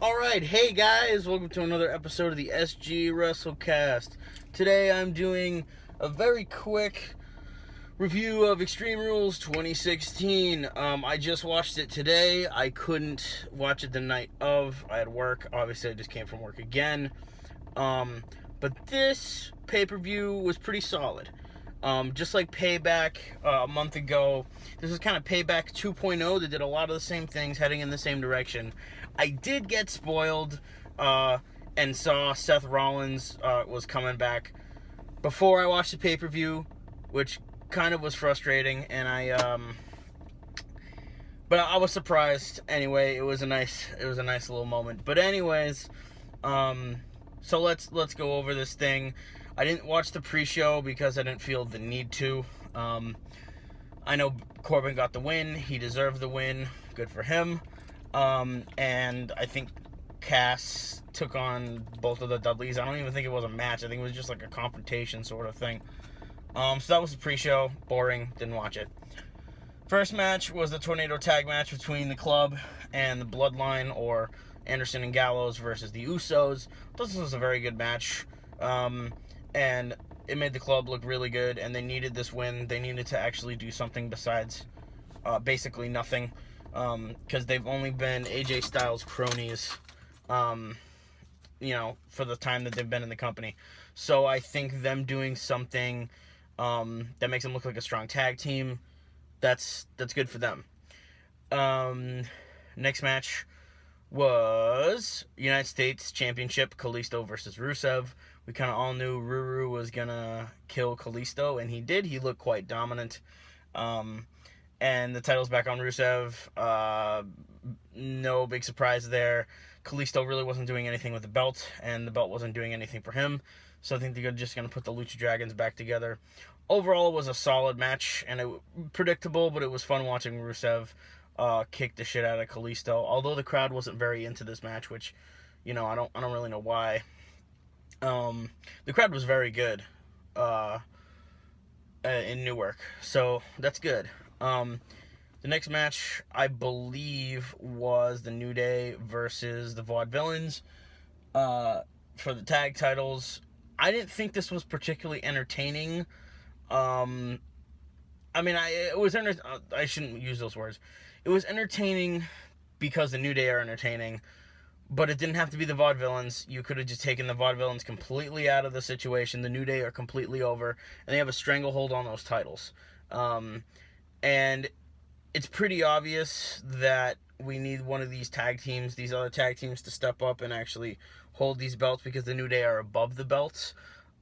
Alright, hey guys, welcome to another episode of the SG Wrestlecast. Today I'm doing a very quick review of Extreme Rules 2016. I just watched it today. I couldn't watch it the night of. I had work. Obviously, I just came from work again. But this pay-per-view was pretty solid. Just like Payback a month ago, this is kind of Payback 2.0. They did a lot of the same things, heading in the same direction. I did get spoiled and saw Seth Rollins was coming back before I watched the pay-per-view, which kind of was frustrating, and but I was surprised anyway. It was a nice little moment. But anyways, so let's go over this thing. I didn't watch the pre-show because I didn't feel the need to. I know Corbin got the win. He deserved the win. Good for him. And I think Cass took on both of the Dudleys. I don't even think it was a match. I think it was just like a confrontation sort of thing. So that was the pre-show. Boring. Didn't watch it. First match was the Tornado Tag match between the Club and the Bloodline, or Anderson and Gallows versus the Usos. This was a very good match. And it made the Club look really good, and they needed this win. They needed to actually do something besides basically nothing, because they've only been AJ Styles cronies, for the time that they've been in the company. So I think them doing something that makes them look like a strong tag team, that's good for them. Next match was United States Championship, Kalisto versus Rusev. We kind of all knew Ruru was gonna kill Kalisto, and he did. He looked quite dominant. And the title's back on Rusev. No big surprise there. Kalisto really wasn't doing anything with the belt, and the belt wasn't doing anything for him. So I think they're just gonna put the Lucha Dragons back together. Overall, it was a solid match, and it predictable, but it was fun watching Rusev kick the shit out of Kalisto. Although the crowd wasn't very into this match, which, I don't really know why. The crowd was very good in Newark, so that's good. The next match, I believe, was the New Day versus the Vaudevillains for the tag titles. I didn't think this was particularly entertaining. I shouldn't use those words. It was entertaining because the New Day are entertaining, but it didn't have to be the Vaudevillains. You could have just taken the Vaudevillains completely out of the situation. The New Day are completely over, and they have a stranglehold on those titles. And it's pretty obvious that we need one of these other tag teams, to step up and actually hold these belts, because the New Day are above the belts.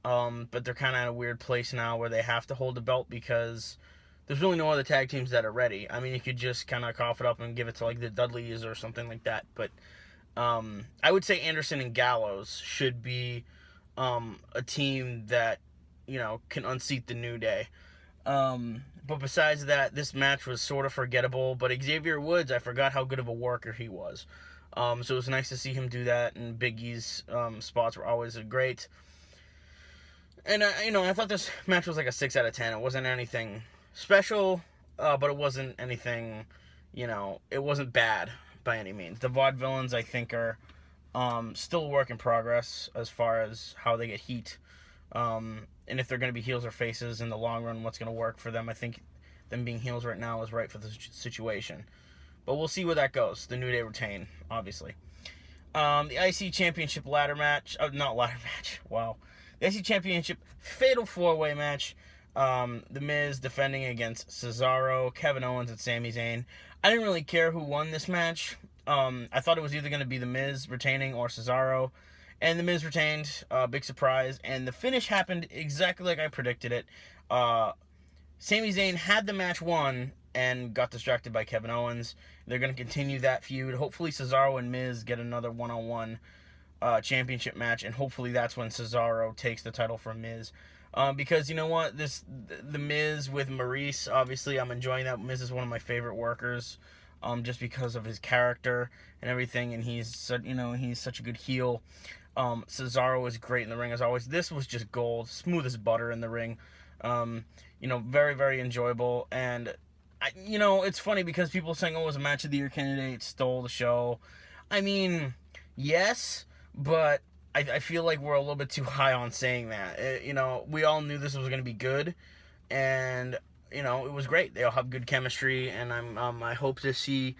But they're kind of in a weird place now where they have to hold the belt because there's really no other tag teams that are ready. I mean, you could just kind of cough it up and give it to like the Dudleys or something like that. But I would say Anderson and Gallows should be a team that, can unseat the New Day. But besides that, this match was sort of forgettable. But Xavier Woods, I forgot how good of a worker he was. So it was nice to see him do that, and Big E's spots were always great. And, I thought this match was like a 6 out of 10. It wasn't anything special, but it wasn't anything, it wasn't bad by any means. The Vaudevillains, I think, are still a work in progress as far as how they get heat. And if they're going to be heels or faces in the long run, what's going to work for them. I think them being heels right now is right for the situation. But we'll see where that goes. The New Day retain, obviously. The IC Championship ladder match. Not ladder match. Wow. The IC Championship Fatal 4-Way match. The Miz defending against Cesaro, Kevin Owens, and Sami Zayn. I didn't really care who won this match. I thought it was either going to be The Miz retaining or Cesaro. And The Miz retained. Big surprise. And the finish happened exactly like I predicted it. Sami Zayn had the match won and got distracted by Kevin Owens. They're going to continue that feud. Hopefully Cesaro and Miz get another one-on-one championship match, and hopefully that's when Cesaro takes the title from Miz. Because you know what, the Miz with Maurice, obviously I'm enjoying that. Miz is one of my favorite workers, just because of his character and everything, and he's such a good heel. Cesaro is great in the ring as always. This was just gold, smooth as butter in the ring. Very, very enjoyable. And it's funny because people saying, "Oh, it was a match of the year candidate, stole the show." I mean, Yes, but I feel like we're a little bit too high on saying that. We all knew this was going to be good, and it was great. They all have good chemistry, and I hope to see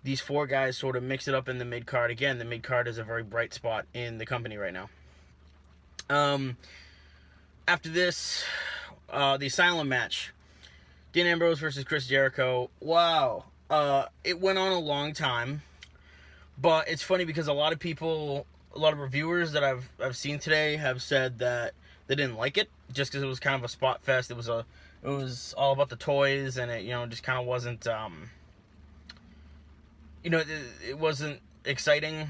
these four guys sort of mix it up in the mid card again. The mid card is a very bright spot in the company right now. After this, the Asylum match, Dean Ambrose versus Chris Jericho. Wow, it went on a long time, but it's funny because a lot of reviewers that I've seen today have said that they didn't like it just because it was kind of a spot fest. It was all about the toys, and it just kind of wasn't it wasn't exciting,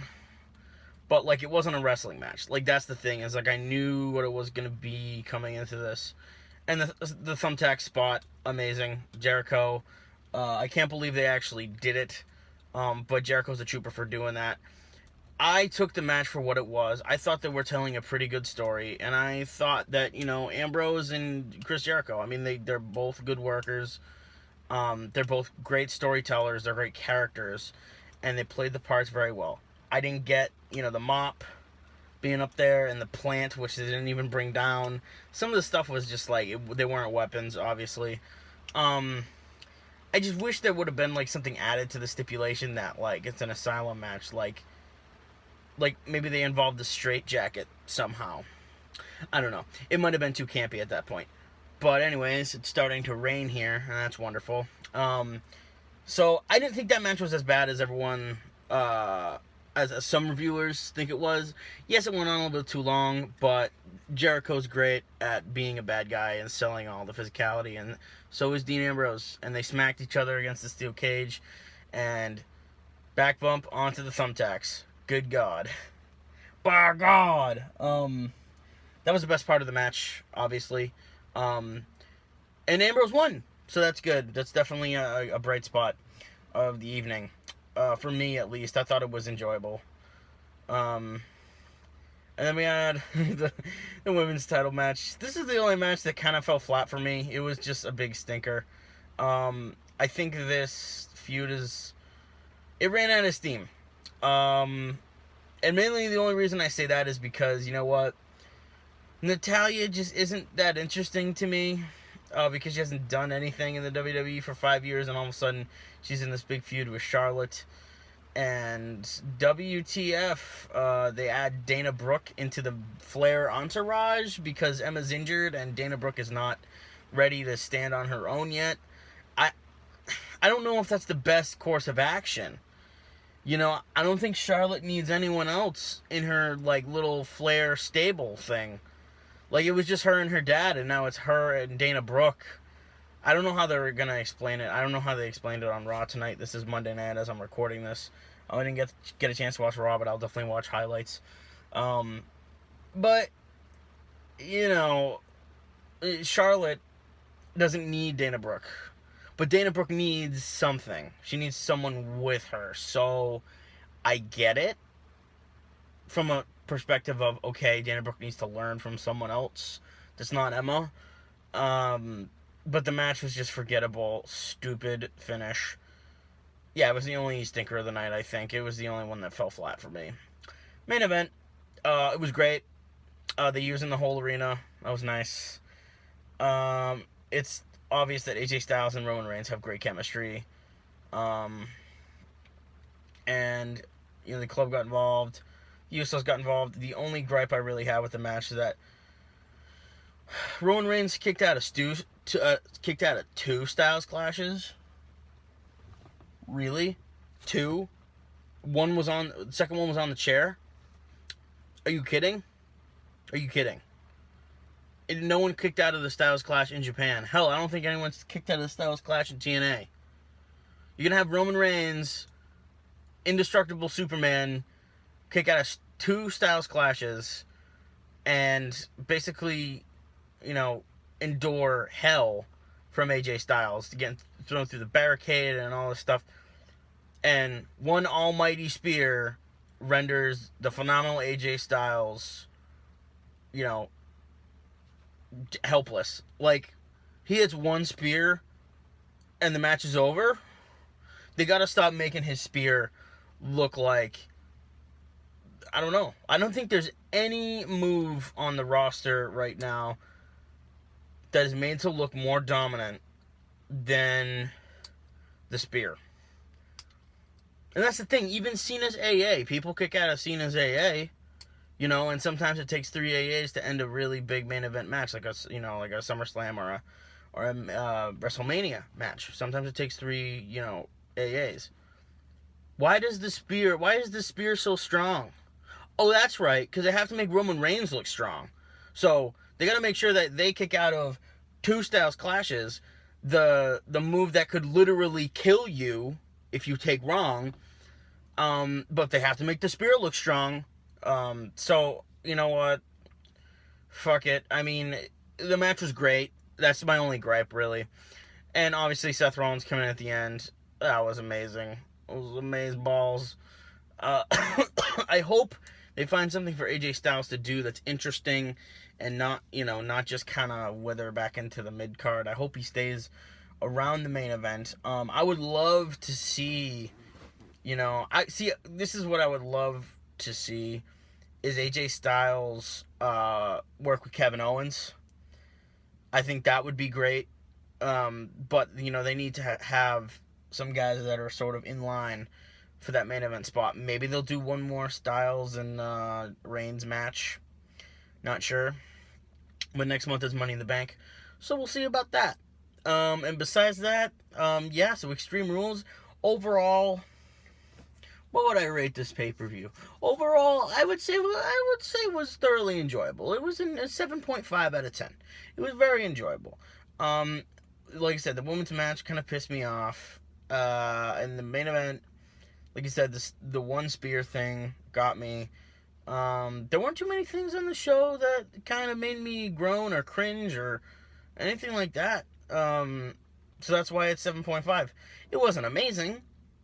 but like it wasn't a wrestling match. Like that's the thing, is like I knew what it was gonna be coming into this, and the thumbtack spot, amazing. Jericho, I can't believe they actually did it, but Jericho's a trooper for doing that. I took the match for what it was. I thought they were telling a pretty good story, and I thought that Ambrose and Chris Jericho, I mean they're both good workers. They're both great storytellers. They're great characters, and they played the parts very well. I didn't get, the mop being up there and the plant, which they didn't even bring down. Some of the stuff was just like, they weren't weapons, obviously. I just wish there would have been like something added to the stipulation that like it's an Asylum match, like maybe they involved the straight jacket somehow. I don't know. It might have been too campy at that point. But anyways, it's starting to rain here, and that's wonderful. So I didn't think that match was as bad as everyone, as some reviewers think it was. Yes, it went on a little bit too long, but Jericho's great at being a bad guy and selling all the physicality, and so is Dean Ambrose. And they smacked each other against the steel cage, and back bump onto the thumbtacks. Good God. By God! That was the best part of the match, obviously. And Ambrose won, so that's good. That's definitely a bright spot of the evening, for me at least. I thought it was enjoyable. And then we had the women's title match. This is the only match that kind of fell flat for me. It was just a big stinker. I think this feud it ran out of steam. And mainly the only reason I say that is because, you know what? Natalya just isn't that interesting to me, because she hasn't done anything in the WWE for 5 years, and all of a sudden she's in this big feud with Charlotte. And WTF, they add Dana Brooke into the Flair entourage because Emma's injured and Dana Brooke is not ready to stand on her own yet. I don't know if that's the best course of action. I don't think Charlotte needs anyone else in her like little Flair stable thing. Like, it was just her and her dad, and now it's her and Dana Brooke. I don't know how they're going to explain it. I don't know how they explained it on Raw tonight. This is Monday night as I'm recording this. I didn't get a chance to watch Raw, but I'll definitely watch highlights. But, Charlotte doesn't need Dana Brooke. But Dana Brooke needs something. She needs someone with her. So, I get it. From a perspective of, okay, Dana Brooke needs to learn from someone else that's not Emma. But the match was just forgettable. Stupid finish. Yeah, it was the only stinker of the night, I think. It was the only one that fell flat for me. Main event. It was great. They used in the whole arena. That was nice. It's obvious that AJ Styles and Roman Reigns have great chemistry. And, the club got involved. Usos got involved. The only gripe I really had with the match is that Roman Reigns kicked out of two Styles clashes. Really? 2? The second one was on the chair. Are you kidding? No one kicked out of the Styles Clash in Japan. Hell, I don't think anyone's kicked out of the Styles Clash in TNA. You're gonna have Roman Reigns, Indestructible Superman, kick out of 2 Styles Clashes and basically, endure hell from AJ Styles to get thrown through the barricade and all this stuff. And one almighty spear renders the phenomenal AJ Styles, helpless. Like, he hits one spear and the match is over. They gotta stop making his spear look like I don't know. I don't think there's any move on the roster right now that is made to look more dominant than the spear. And that's the thing. Even Cena's AA, people kick out of Cena's AA, you know, and sometimes it takes 3 AAs to end a really big main event match, like a SummerSlam or a WrestleMania match. Sometimes it takes 3, AAs. Why is the spear so strong? Oh, that's right, because they have to make Roman Reigns look strong. So they got to make sure that they kick out of 2 Styles clashes, the move that could literally kill you if you take wrong. But they have to make the spear look strong. So you know what? Fuck it. I mean, the match was great. That's my only gripe, really. And obviously, Seth Rollins coming in at the end. That was amazing. It was amazing balls. I hope they find something for AJ Styles to do that's interesting and not just kind of wither back into the mid card. I hope he stays around the main event. I would love to see, this is what I would love to see is AJ Styles work with Kevin Owens. I think that would be great. But they need to have some guys that are sort of in line for that main event spot. Maybe they'll do one more Styles and Reigns match. Not sure. But next month is Money in the Bank. So we'll see about that. And besides that, so Extreme Rules. Overall, what would I rate this pay-per-view? Overall, I would say it was thoroughly enjoyable. It was a 7.5 out of 10. It was very enjoyable. Like I said, the women's match kind of pissed me off. And the main event, like you said, the one spear thing got me. There weren't too many things on the show that kind of made me groan or cringe or anything like that. So that's why it's 7.5. It wasn't amazing,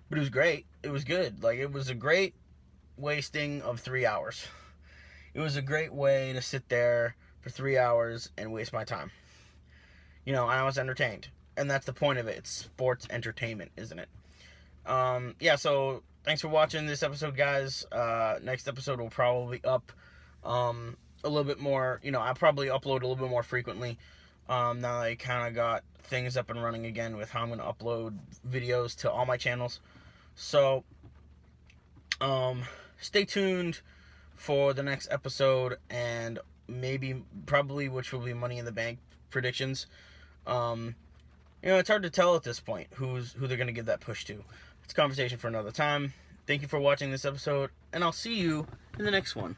but it was great. It was good. Like, it was a great wasting of 3 hours. It was a great way to sit there for 3 hours and waste my time. And I was entertained. And that's the point of it. It's sports entertainment, isn't it? So thanks for watching this episode, guys. Next episode will probably be up a little bit more. I'll probably upload a little bit more frequently. Now that I kind of got things up and running again with how I'm going to upload videos to all my channels. So, stay tuned for the next episode and probably which will be Money in the Bank predictions. It's hard to tell at this point who they're going to give that push to. It's a conversation for another time. Thank you for watching this episode, and I'll see you in the next one.